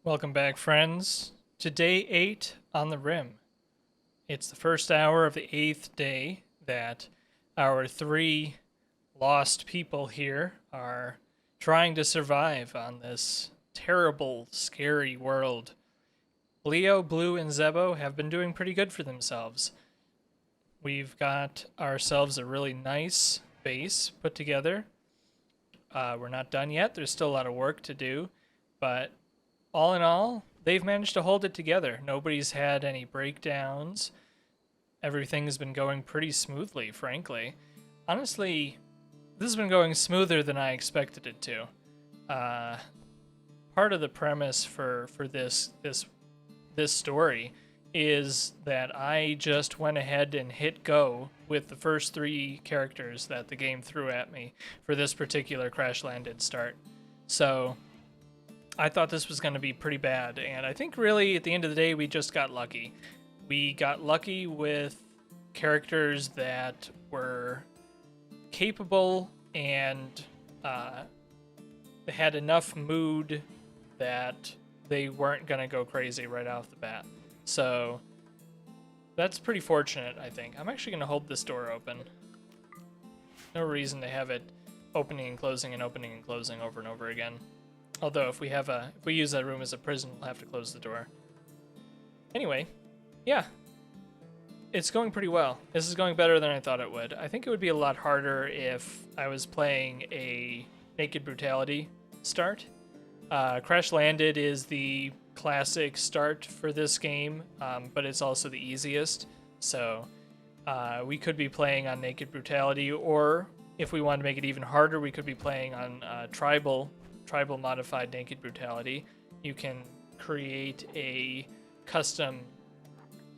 Welcome back, friends, to day 8 on the Rim. It's the first hour of the 8th day that our three lost people here are trying to survive on this terrible, scary world. Leo, Blue, and Zebo have been doing pretty good for themselves. We've got ourselves a really nice base put together. We're not done yet. There's still a lot of work to do, but all in all, they've managed to hold it together. Nobody's had any breakdowns. Everything's been going pretty smoothly, frankly. Honestly, this has been going smoother than I expected it to. Part of the premise for this story is that I just went ahead and hit go with the first 3 characters that the game threw at me for this particular crash landed start. So I thought this was going to be pretty bad, and I think really at the end of the day we just got lucky. We got lucky with characters that were capable and they had enough mood that they weren't going to go crazy right off the bat. So that's pretty fortunate, I think. I'm actually going to hold this door open. No reason to have it opening and closing over and over again. Although if we use that room as a prison, we'll have to close the door. Anyway, yeah. It's going pretty well. This is going better than I thought it would. I think it would be a lot harder if I was playing a Naked Brutality start. Crash Landed is the classic start for this game, but it's also the easiest. So we could be playing on Naked Brutality, or if we wanted to make it even harder, we could be playing on Tribal modified Naked Brutality. You can create a custom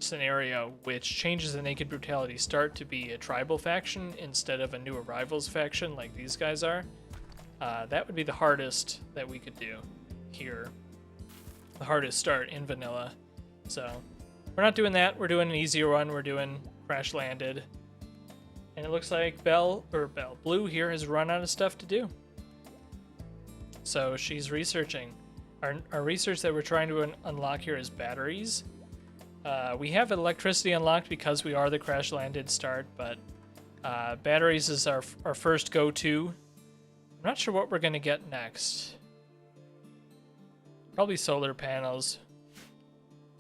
scenario which changes the Naked Brutality start to be a tribal faction instead of a new arrivals faction like these guys are. That would be the hardest that we could do here. The hardest start in vanilla. So we're not doing that. We're doing an easier one. We're doing Crash Landed. And it looks like Blue here has run out of stuff to do. So she's researching. Our research that we're trying to unlock here is batteries. We have electricity unlocked because we are the Crash Landed start, but batteries is our first go-to. I'm not sure what we're going to get next. Probably solar panels.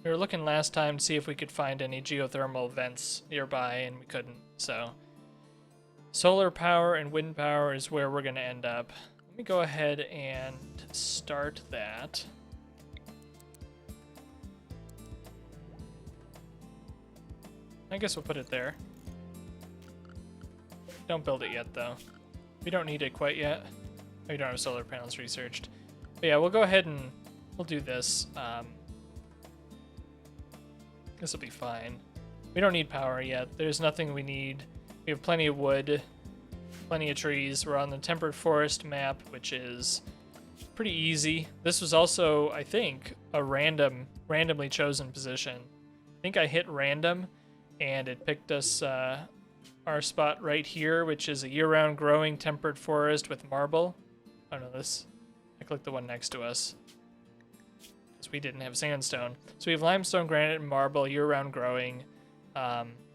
We were looking last time to see if we could find any geothermal vents nearby, and we couldn't. So solar power and wind power is where we're going to end up. Let me go ahead and start that. I guess we'll put it there. Don't build it yet, though. We don't need it quite yet. We don't have solar panels researched. But yeah, we'll go ahead and we'll do this. This will be fine. We don't need power yet. There's nothing we need. We have plenty of wood, plenty of trees. We're on the temperate forest map, which is pretty easy. This was also, I think, a randomly chosen position. I think I hit random, and it picked us our spot right here, which is a year-round growing temperate forest with marble. Oh no, I clicked the one next to us because we didn't have sandstone. So we have limestone, granite, and marble, year-round growing.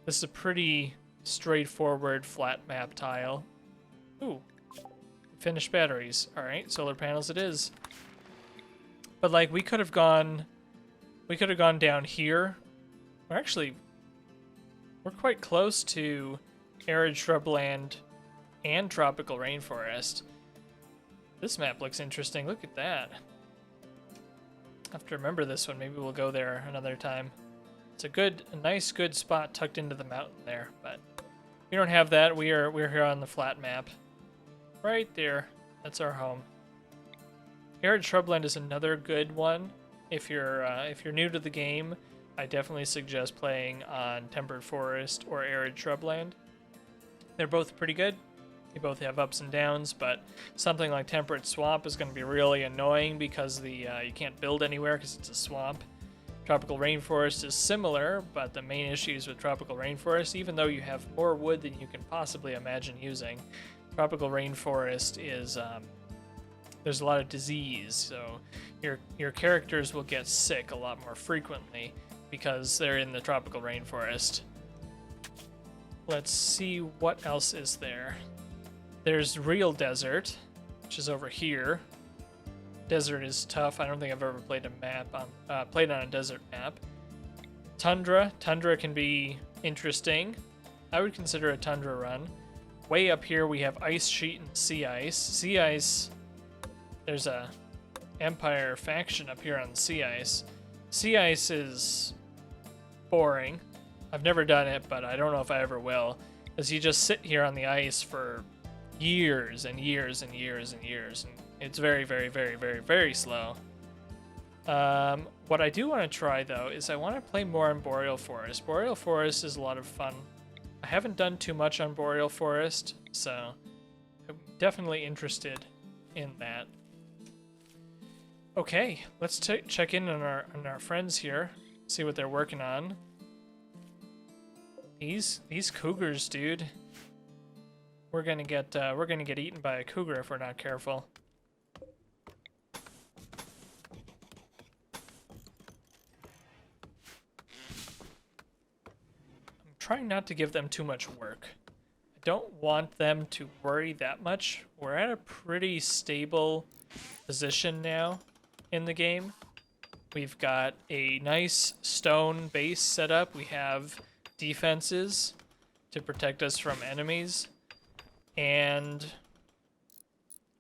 This is a pretty straightforward flat map tile. Ooh, finished batteries. All right, solar panels it is. But like we could have gone down here. We're quite close to arid shrubland and tropical rainforest. This map looks interesting. Look at that. I have to remember this one. Maybe we'll go there another time. It's a nice, good spot tucked into the mountain there, but we don't have that. We're here on the flat map. Right there. That's our home. Arid shrubland is another good one. If you're new to the game, I definitely suggest playing on temperate forest or arid shrubland. They're both pretty good. They both have ups and downs, but something like temperate swamp is going to be really annoying because you can't build anywhere because it's a swamp. Tropical rainforest is similar, but the main issues with tropical rainforest, even though you have more wood than you can possibly imagine using, tropical rainforest is there's a lot of disease, so your characters will get sick a lot more frequently because they're in the tropical rainforest. Let's see what else is there. There's real desert, which is over here. Desert is tough. I don't think I've ever played played on a desert map. Tundra. Tundra can be interesting. I would consider a tundra run. Way up here we have ice sheet and sea ice. Sea ice, there's a Empire faction up here on the sea ice. Sea ice is boring. I've never done it, but I don't know if I ever will. As you just sit here on the ice for years and years and years and years. And it's very, very, very, very, very slow. What I do want to try, though, is I want to play more on Boreal Forest. Boreal Forest is a lot of fun. I haven't done too much on Boreal Forest, so I'm definitely interested in that. Okay, let's check in on our friends here, see what they're working on. These cougars, dude. We're gonna get eaten by a cougar if we're not careful. Trying not to give them too much work. I don't want them to worry that much. We're at a pretty stable position now in the game. We've got a nice stone base set up. We have defenses to protect us from enemies. And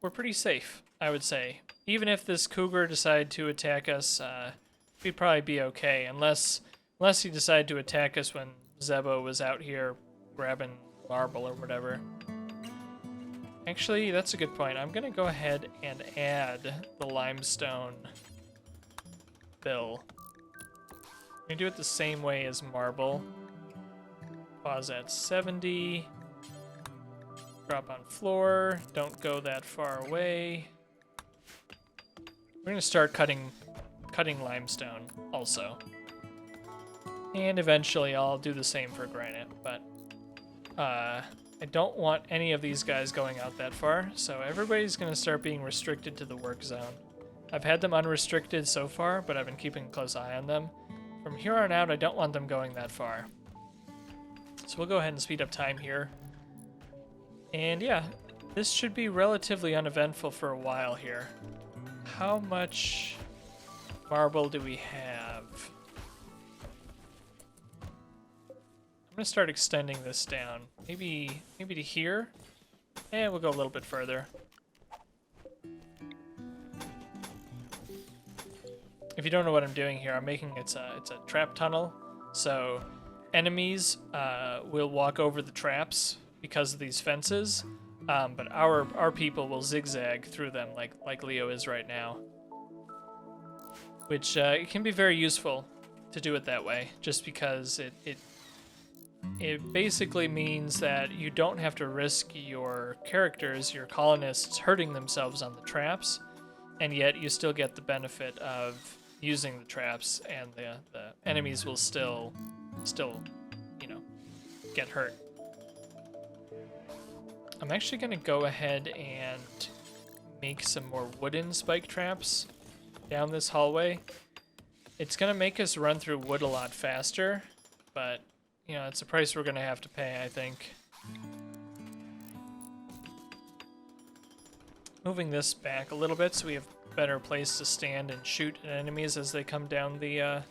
we're pretty safe, I would say. Even if this cougar decided to attack us, we'd probably be okay. Unless he decided to attack us when Zebo was out here grabbing marble or whatever. Actually, that's a good point. I'm going to go ahead and add the limestone bill. I'm going to do it the same way as marble. Pause at 70. Drop on floor. Don't go that far away. We're going to start cutting limestone also. And eventually I'll do the same for granite, but I don't want any of these guys going out that far, so everybody's going to start being restricted to the work zone. I've had them unrestricted so far, but I've been keeping a close eye on them. From here on out, I don't want them going that far. So we'll go ahead and speed up time here. And yeah, this should be relatively uneventful for a while here. How much marble do we have? I'm gonna start extending this down. Maybe to here? And we'll go a little bit further. If you don't know what I'm doing here, I'm making it's a trap tunnel. So enemies will walk over the traps because of these fences, but our people will zigzag through them like Leo is right now. Which it can be very useful to do it that way, just because it basically means that you don't have to risk your characters, your colonists, hurting themselves on the traps, and yet you still get the benefit of using the traps, and the enemies will still, you know, get hurt. I'm actually going to go ahead and make some more wooden spike traps down this hallway. It's going to make us run through wood a lot faster, but you know, it's a price we're going to have to pay, I think. Moving this back a little bit so we have a better place to stand and shoot at enemies as they come down the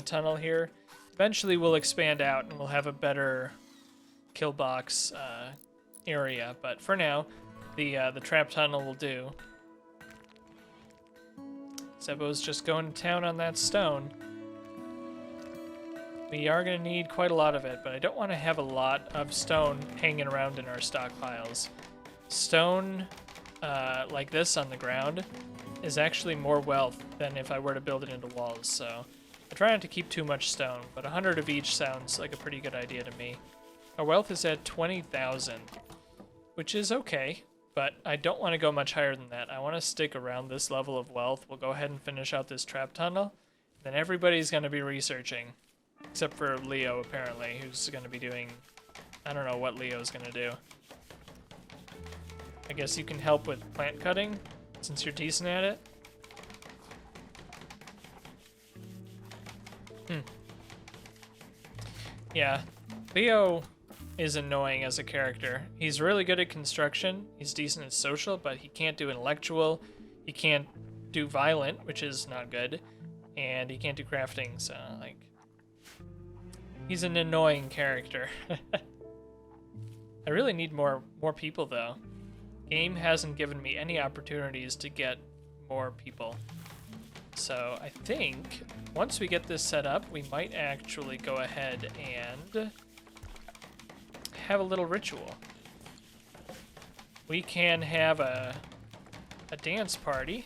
tunnel here. Eventually we'll expand out and we'll have a better kill box area, but for now, the trap tunnel will do. Zebo's just going to town on that stone. We are going to need quite a lot of it, but I don't want to have a lot of stone hanging around in our stockpiles. Stone like this on the ground is actually more wealth than if I were to build it into walls, so I try not to keep too much stone, but 100 of each sounds like a pretty good idea to me. Our wealth is at 20,000, which is okay, but I don't want to go much higher than that. I want to stick around this level of wealth. We'll go ahead and finish out this trap tunnel, then everybody's going to be researching. Except for Leo, apparently, who's going to be doing... I don't know what Leo's going to do. I guess you can help with plant cutting. Since you're decent at it. Yeah, Leo is annoying as a character. He's really good at construction. He's decent at social, but he can't do intellectual. He can't do violent, which is not good. And he can't do crafting, so, like... He's an annoying character. I really need more people, though. Game hasn't given me any opportunities to get more people. So I think once we get this set up, we might actually go ahead and have a little ritual. We can have a dance party.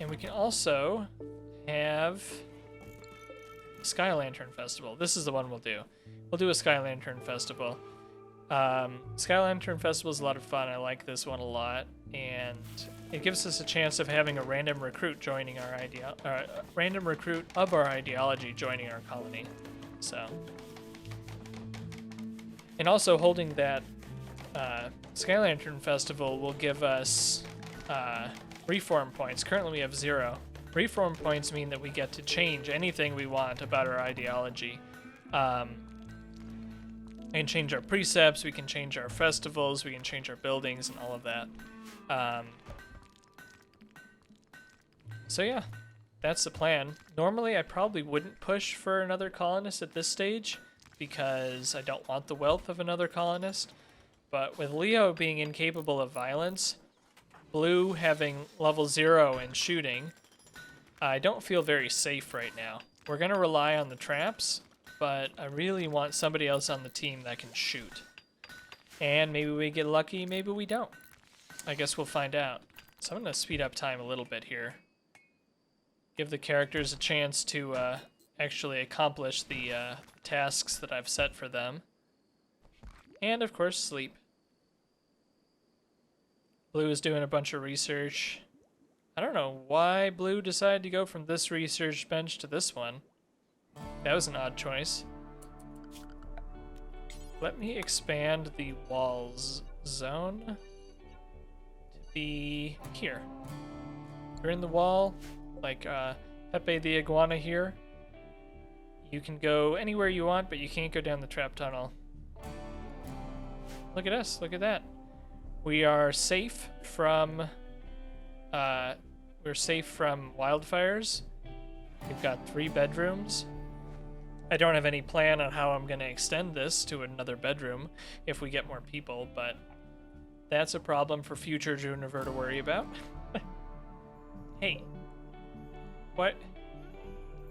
And we can also have a Sky Lantern Festival. This is the one we'll do. We'll do a Sky Lantern Festival. Sky Lantern Festival is a lot of fun. I like this one a lot. And it gives us a chance of having a random recruit joining our random recruit of our ideology joining our colony. So, and also holding that Sky Lantern Festival will give us reform points. Currently we have 0. Reform points mean that we get to change anything we want about our ideology. We can change our precepts, we can change our festivals, we can change our buildings and all of that. So yeah, that's the plan. Normally I probably wouldn't push for another colonist at this stage because I don't want the wealth of another colonist. But with Leo being incapable of violence, Blue having level 0 in shooting, I don't feel very safe right now. We're going to rely on the traps, but I really want somebody else on the team that can shoot. And maybe we get lucky, maybe we don't. I guess we'll find out. So I'm going to speed up time a little bit here. Give the characters a chance to actually accomplish the tasks that I've set for them. And, of course, sleep. Blue is doing a bunch of research. I don't know why Blue decided to go from this research bench to this one. That was an odd choice. Let me expand the walls zone to be here. You're in the wall, like Pepe the Iguana here. You can go anywhere you want, but you can't go down the trap tunnel. Look at us, look at that. We are safe from wildfires. We've got 3 bedrooms. I don't have any plan on how I'm going to extend this to another bedroom if we get more people, but that's a problem for future Juniper to worry about. Hey, what?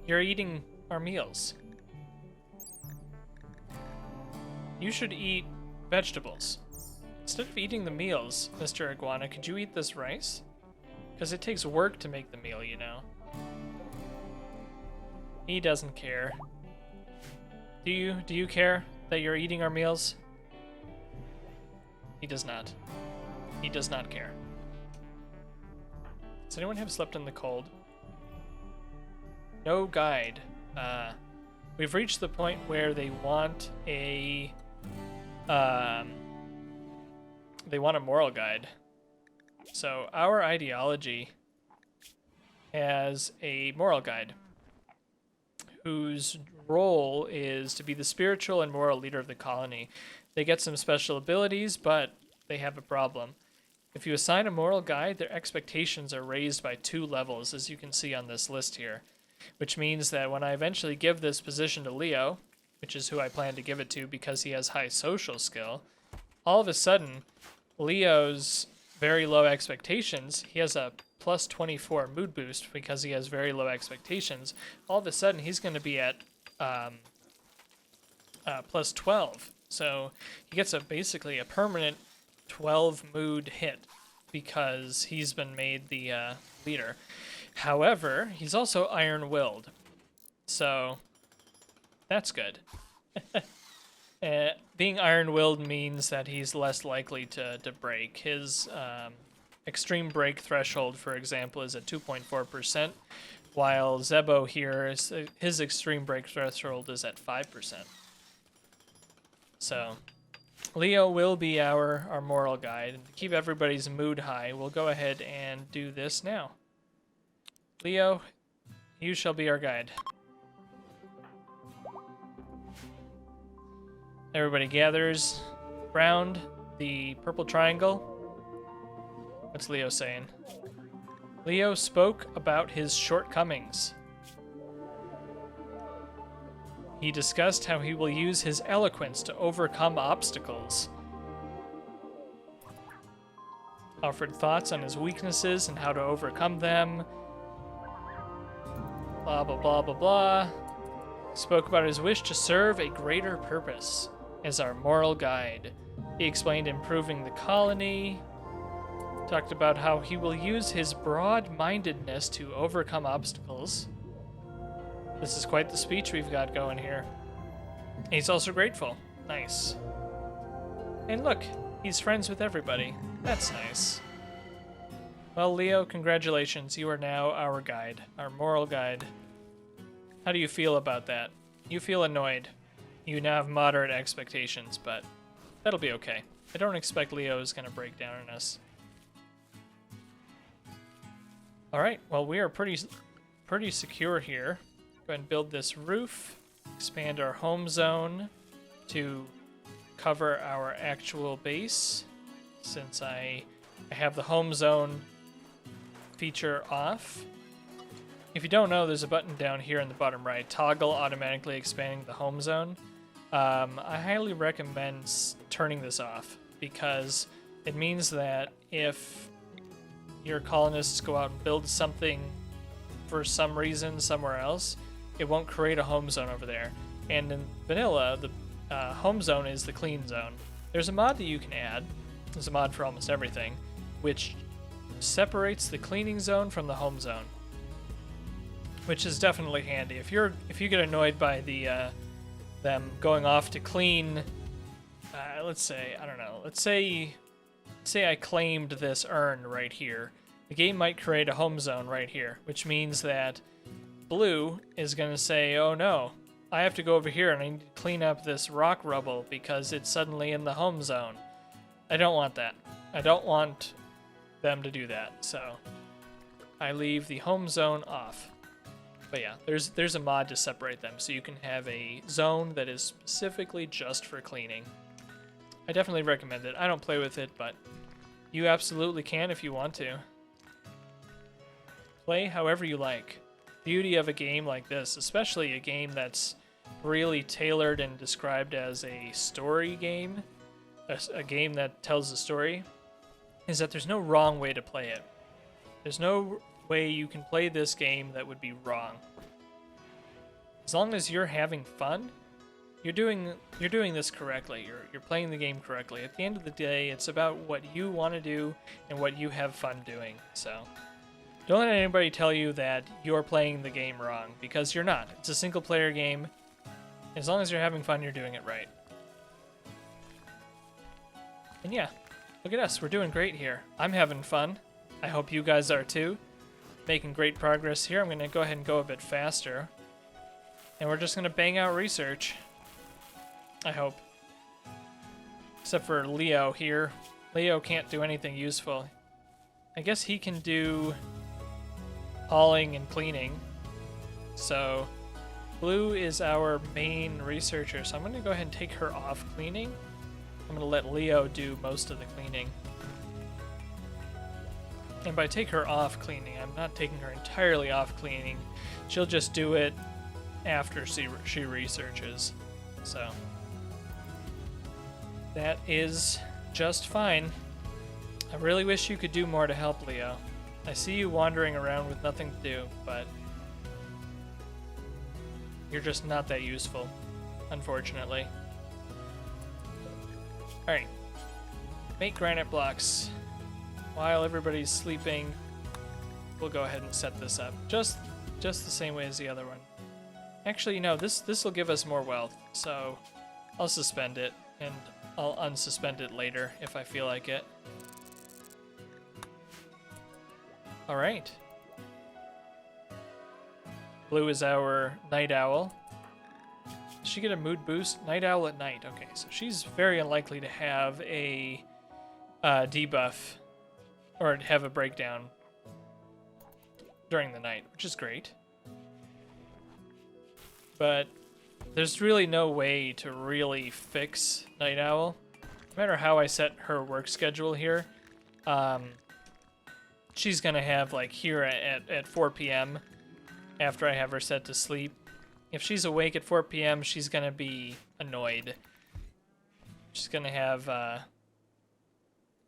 You're eating our meals. You should eat vegetables. Instead of eating the meals, Mr. Iguana, could you eat this rice? Because it takes work to make the meal, you know. He doesn't care. Do you care that you're eating our meals? He does not. He does not care. Does anyone have slept in the cold? No guide. We've reached the point where they want a moral guide. So our ideology has a moral guide whose role is to be the spiritual and moral leader of the colony. They get some special abilities, but they have a problem. If you assign a moral guide, their expectations are raised by 2 levels, as you can see on this list here, which means that when I eventually give this position to Leo, which is who I plan to give it to because he has high social skill, all of a sudden, Leo's very low expectations, he has a plus 24 mood boost because he has very low expectations. All of a sudden, he's going to be at plus 12. So he gets basically a permanent 12 mood hit because he's been made the leader. However, he's also iron-willed. So that's good. Being iron-willed means that he's less likely to break. His extreme break threshold, for example, is at 2.4%, while Zebo here, his extreme break threshold is at 5%. So Leo will be our moral guide. And to keep everybody's mood high, we'll go ahead and do this now. Leo, you shall be our guide. Everybody gathers around the purple triangle. What's Leo saying? Leo spoke about his shortcomings. He discussed how he will use his eloquence to overcome obstacles. Offered thoughts on his weaknesses and how to overcome them. Blah, blah, blah, blah, blah. Spoke about his wish to serve a greater purpose as our moral guide. He explained improving the colony. Talked about how he will use his broad-mindedness to overcome obstacles. This is quite the speech we've got going here. He's also grateful. Nice. And look, he's friends with everybody. That's nice. Well, Leo, congratulations. You are now our guide, our moral guide. How do you feel about that? You feel annoyed. You now have moderate expectations, but that'll be okay. I don't expect Leo is going to break down on us. All right, well, we are pretty secure here. Go ahead and build this roof, expand our home zone to cover our actual base, since I have the home zone feature off. If you don't know, there's a button down here in the bottom right, toggle automatically expanding the home zone. I highly recommend turning this off, because it means that if your colonists go out and build something for some reason somewhere else, it won't create a home zone over there. And in vanilla, the home zone is the clean zone. There's a mod that you can add. There's a mod for almost everything, which separates the cleaning zone from the home zone, which is definitely handy. If you get annoyed by them going off to clean, let's say, I don't know, let's say I claimed this urn right here. The game might create a home zone right here, which means that Blue is going to say, oh no, I have to go over here and I need to clean up this rock rubble because it's suddenly in the home zone. I don't want that. I don't want them to do that, so I leave the home zone off. But yeah, there's a mod to separate them, so you can have a zone that is specifically just for cleaning. I definitely recommend it. I don't play with it, but you absolutely can if you want to. Play however you like. Beauty of a game like this, especially a game that's really tailored and described as a story game, a game that tells a story, is that there's no wrong way to play it. There's no way you can play this game that would be wrong. As long as you're having fun, you're doing this correctly. You're playing the game correctly. At the end of the day, it's about what you want to do and what you have fun doing. So don't let anybody tell you that you're playing the game wrong, because you're not. It's a single player game. As long as you're having fun, you're doing it right. And yeah, look at us. We're doing great here. I'm having fun. I hope you guys are too. Making great progress here. I'm going to go ahead and go a bit faster. And we're just going to bang out research. I hope. Except for Leo here. Leo can't do anything useful. I guess he can do hauling and cleaning. So Blue is our main researcher, so I'm going to go ahead and take her off cleaning. I'm going to let Leo do most of the cleaning. And by take her off cleaning, I'm not taking her entirely off cleaning. She'll just do it after she researches. So that is just fine. I really wish you could do more to help Leo. I see you wandering around with nothing to do, but you're just not that useful, unfortunately. Alright. Make granite blocks. While everybody's sleeping, we'll go ahead and set this up. Just the same way as the other one. Actually, no, this will give us more wealth, so I'll suspend it, and I'll unsuspend it later if I feel like it. Alright. Blue is our night owl. she get a mood boost? Night owl at night. Okay, so she's very unlikely to have a debuff or have a breakdown during the night, which is great. But there's really no way to really fix Night Owl. No matter how I set her work schedule here, she's gonna have like here at 4 p.m. after I have her set to sleep. If she's awake at 4 p.m., she's gonna be annoyed. She's gonna have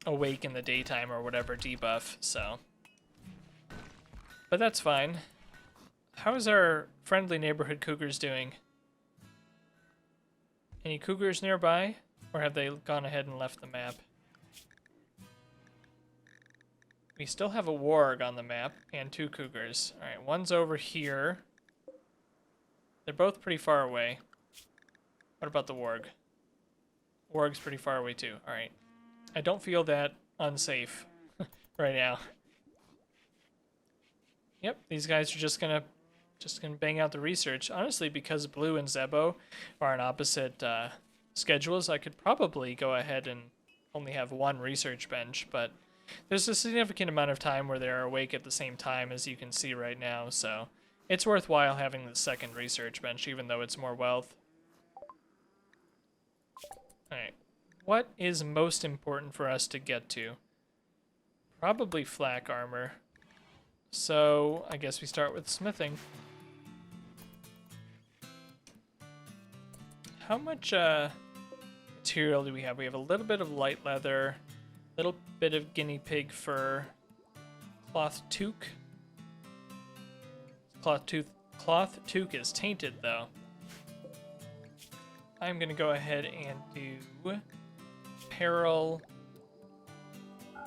awake in the daytime or whatever debuff, so. But that's fine. How's our friendly neighborhood cougars doing? Any cougars nearby? Or have they gone ahead and left the map? We still have a warg on the map and 2 cougars. Alright, one's over here. They're both pretty far away. What about the warg? Warg's pretty far away too. Alright. I don't feel that unsafe right now. Yep, these guys are just gonna bang out the research. Honestly, because Blue and Zebo are on opposite schedules, I could probably go ahead and only have 1 research bench, but there's a significant amount of time where they're awake at the same time, as you can see right now, so it's worthwhile having the 2nd research bench, even though it's more wealth. Alright, what is most important for us to get to? Probably flak armor. So, I guess we start with smithing. How much material do we have? We have a little bit of light leather, a little bit of guinea pig fur, cloth toque. Cloth toque is tainted though. I'm gonna go ahead and do apparel.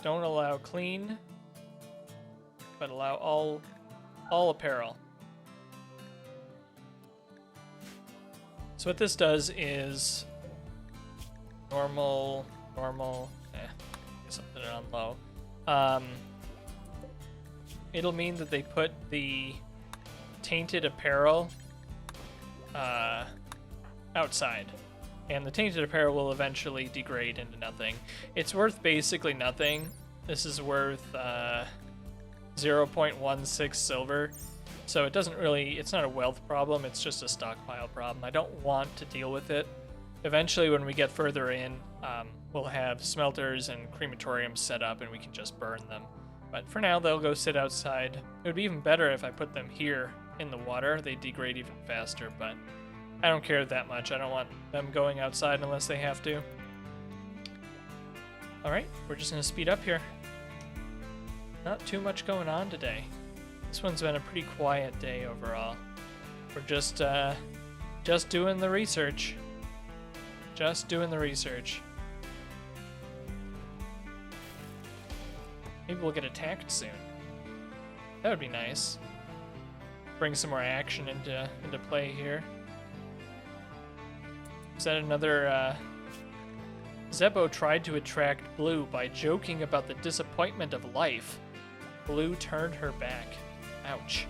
Don't allow clean, but allow all apparel. So what this does is normal, guess I'll put it on low. It'll mean that they put the tainted apparel outside, and the tainted apparel will eventually degrade into nothing. It's worth basically nothing. This is worth 0.16 silver. So it doesn't really, it's not a wealth problem, it's just a stockpile problem. I don't want to deal with it. Eventually, when we get further in, we'll have smelters and crematoriums set up and we can just burn them. But for now, they'll go sit outside. It would be even better if I put them here in the water. They degrade even faster, but I don't care that much. I don't want them going outside unless they have to. Alright, we're just going to speed up here. Not too much going on today. This one's been a pretty quiet day overall. We're just doing the research. Just doing the research. Maybe we'll get attacked soon. That would be nice. Bring some more action into play here. Is that another... Zebo tried to attract Blue by joking about the disappointment of life. Blue turned her back. Ouch.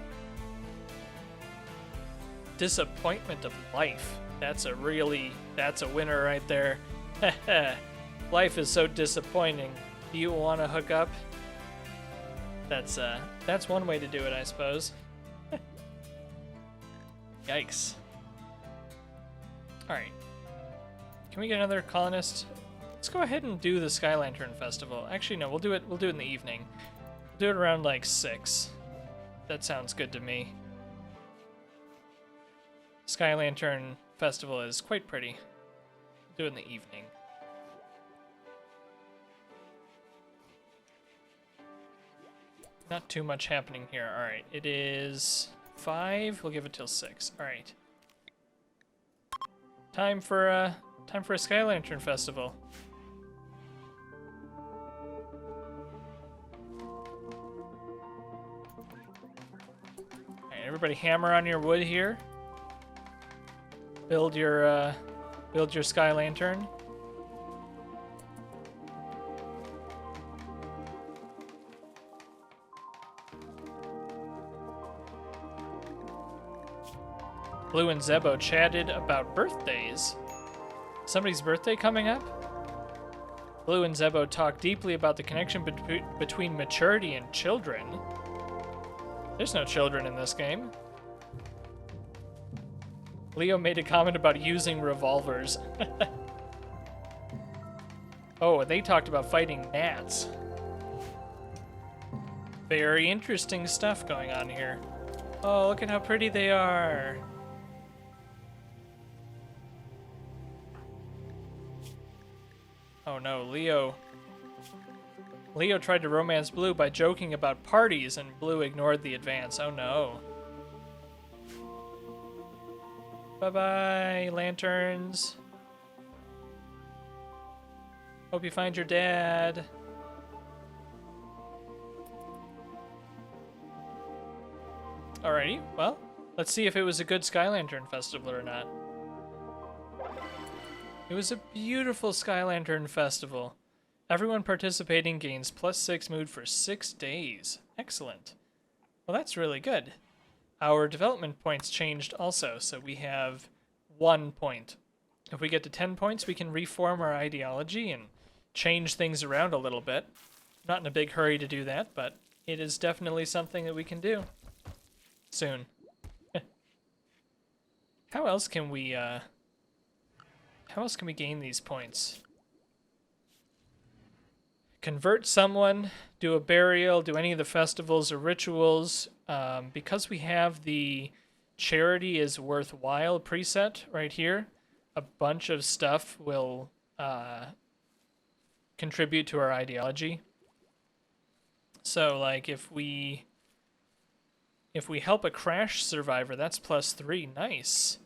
Disappointment of life. That's a winner right there. Life is so disappointing. Do you want to hook up? That's one way to do it, I suppose. Yikes. Alright. Can we get another colonist? Let's go ahead and do the Sky Lantern Festival. Actually, no, we'll do it in the evening. We'll do it around like 6. That sounds good to me. Sky Lantern Festival is quite pretty. We'll do it in the evening. Not too much happening here. Alright, it is 5. We'll give it till 6. Alright. Time for a Sky Lantern Festival. Alright, everybody hammer on your wood here. Build your Sky Lantern. Blue and Zebo chatted about birthdays. Somebody's birthday coming up? Blue and Zebo talked deeply about the connection between maturity and children. There's no children in this game. Leo made a comment about using revolvers. Oh, and they talked about fighting gnats. Very interesting stuff going on here. Oh, look at how pretty they are. Oh no, Leo tried to romance Blue by joking about parties, and Blue ignored the advance. Oh no. Bye-bye, lanterns. Hope you find your dad. Alrighty, well, let's see if it was a good Sky Lantern Festival or not. It was a beautiful Sky Lantern Festival. Everyone participating gains +6 mood for 6 days. Excellent. Well, that's really good. Our development points changed also, so we have 1 point. If we get to 10 points, we can reform our ideology and change things around a little bit. Not in a big hurry to do that, but it is definitely something that we can do soon. How else can we gain these points? Convert someone, do a burial, do any of the festivals or rituals. Because we have the charity is worthwhile preset right here, a bunch of stuff will contribute to our ideology. So like if we help a crash survivor, that's +3. Nice.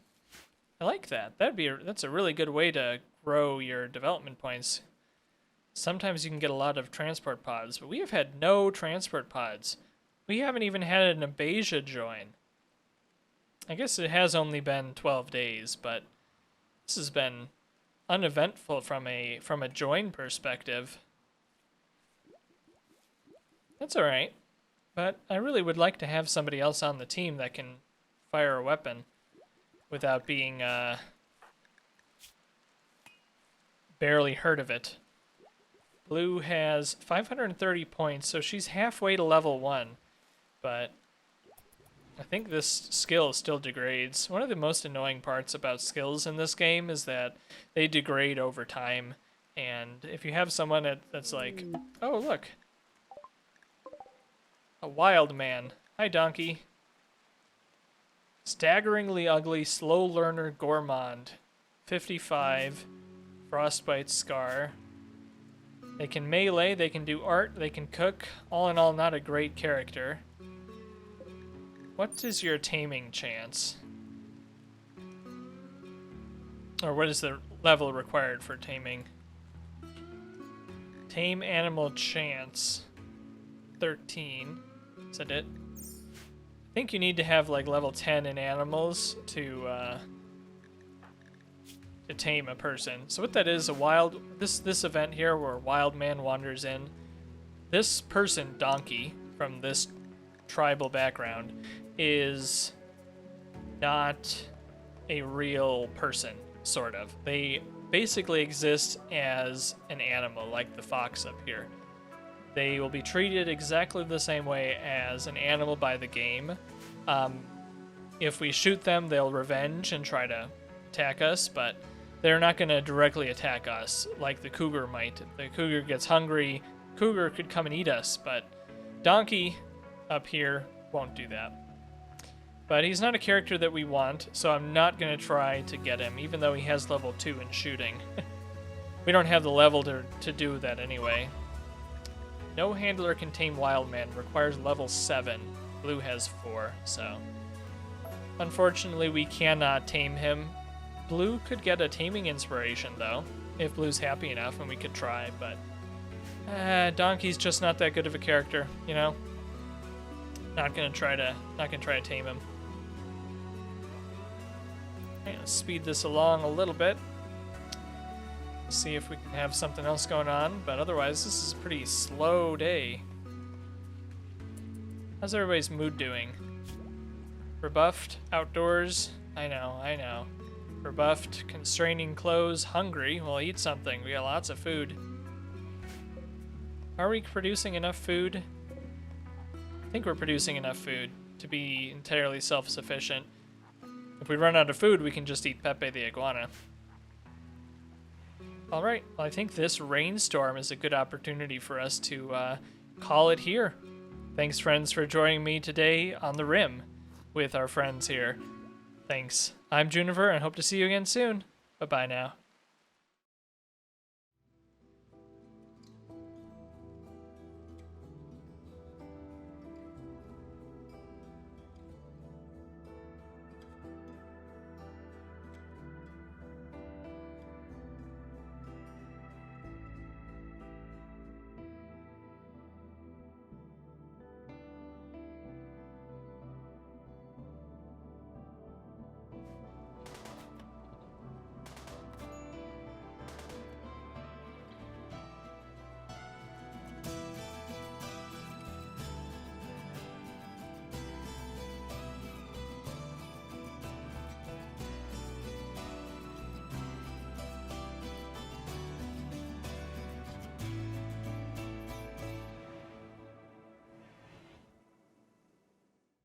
I like that. That's a really good way to grow your development points. Sometimes you can get a lot of transport pods, but we have had no transport pods. We haven't even had an Abasia join. I guess it has only been 12 days, but this has been uneventful from a join perspective. That's all right. But I really would like to have somebody else on the team that can fire a weapon without being barely hurt of it. Blue has 530 points, so she's halfway to level 1. But I think this skill still degrades. One of the most annoying parts about skills in this game is that they degrade over time. And if you have someone that's like, oh, look. A wild man. Hi, donkey. Staggeringly ugly, slow learner gourmand. 55. Frostbite scar. They can melee, they can do art, they can cook. All in all, not a great character. What is your taming chance? Or what is the level required for taming? Tame animal chance. 13. Is that it? I think you need to have like level 10 in animals to tame a person. So what that is, this event here where a wild man wanders in. This person, donkey, from this tribal background, is not a real person, sort of. They basically exist as an animal, like the fox up here. They will be treated exactly the same way as an animal by the game. If we shoot them, they'll revenge and try to attack us, but they're not going to directly attack us like the cougar might. If the cougar gets hungry, cougar could come and eat us, but donkey up here won't do that. But he's not a character that we want, so I'm not going to try to get him, even though he has level 2 in shooting. We don't have the level to do that anyway. No handler can tame Wildman, requires level 7. Blue has 4, so unfortunately we cannot tame him. Blue could get a taming inspiration though, if Blue's happy enough, and we could try, but Donkey's just not that good of a character, you know? Not gonna try to tame him. Alright, let's speed this along a little bit. See if we can have something else going on, but otherwise this is a pretty slow day. How's everybody's mood doing? Rebuffed, outdoors, I know, I know. Rebuffed, constraining clothes, hungry. We'll eat something. We got lots of food. Are we producing enough food? I think we're producing enough food to be entirely self-sufficient. If we run out of food, we can just eat Pepe the iguana. All right, well, I think this rainstorm is a good opportunity for us to call it here. Thanks, friends, for joining me today on the Rim with our friends here. Thanks. I'm Juniper, and hope to see you again soon. Bye-bye now.